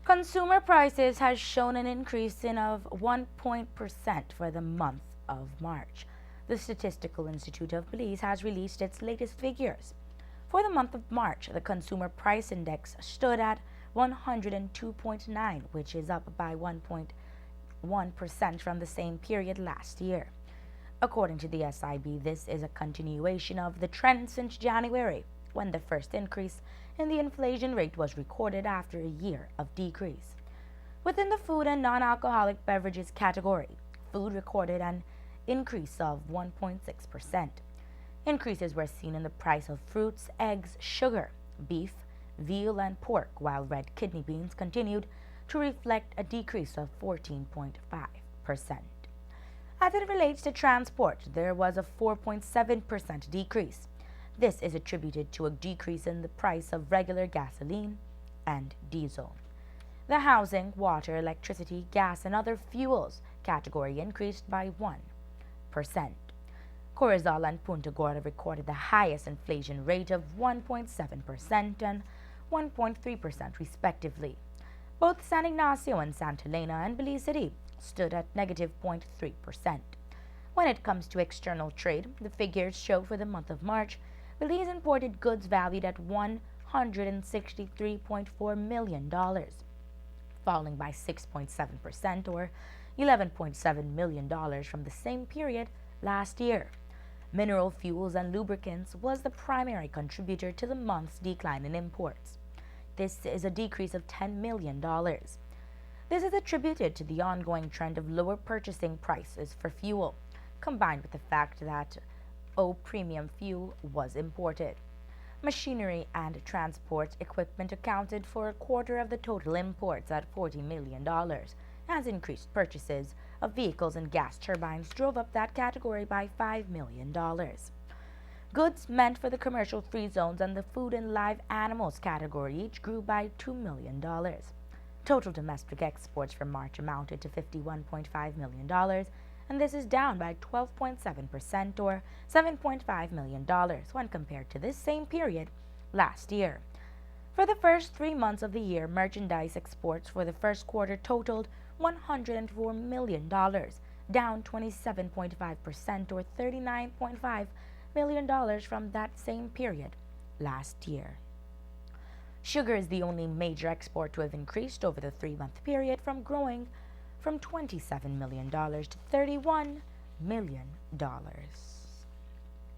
Consumer prices has shown an increase of 1% for the month of March. The Statistical Institute of Belize has released its latest figures. For the month of March, the Consumer Price Index stood at 102.9, which is up by 1.1% from the same period last year. According to the SIB, this is a continuation of the trend since January, when the first increase in the inflation rate was recorded after a year of decrease. Within the food and non-alcoholic beverages category, food recorded an increase of 1.6%. Increases were seen in the price of fruits, eggs, sugar, beef, veal, and pork, while red kidney beans continued to reflect a decrease of 14.5%. As it relates to transport, there was a 4.7% decrease. This is attributed to a decrease in the price of regular gasoline and diesel. The housing, water, electricity, gas, and other fuels category increased by 1%. Corozal and Punta Gorda recorded the highest inflation rate of 1.7% and 1.3% respectively. Both San Ignacio and Santa Elena and Belize City stood at negative 0.3%. When it comes to external trade, the figures show for the month of March, Belize imported goods valued at $163.4 million, falling by 6.7% or $11.7 million from the same period last year. Mineral fuels and lubricants was the primary contributor to the month's decline in imports. This is a decrease of $10 million. This is attributed to the ongoing trend of lower purchasing prices for fuel, combined with the fact that premium fuel was imported. Machinery and transport equipment accounted for a quarter of the total imports at $40 million, as increased purchases of vehicles and gas turbines drove up that category by $5 million. Goods meant for the commercial free zones and the food and live animals category each grew by $2 million. Total domestic exports for March amounted to $51.5 million, and this is down by 12.7% or $7.5 million when compared to this same period last year. For the first 3 months of the year, merchandise exports for the first quarter totaled $104 million, down 27.5% or $39.5 million from that same period last year. Sugar is the only major export to have increased over the 3-month period, growing from $27 million to $31 million.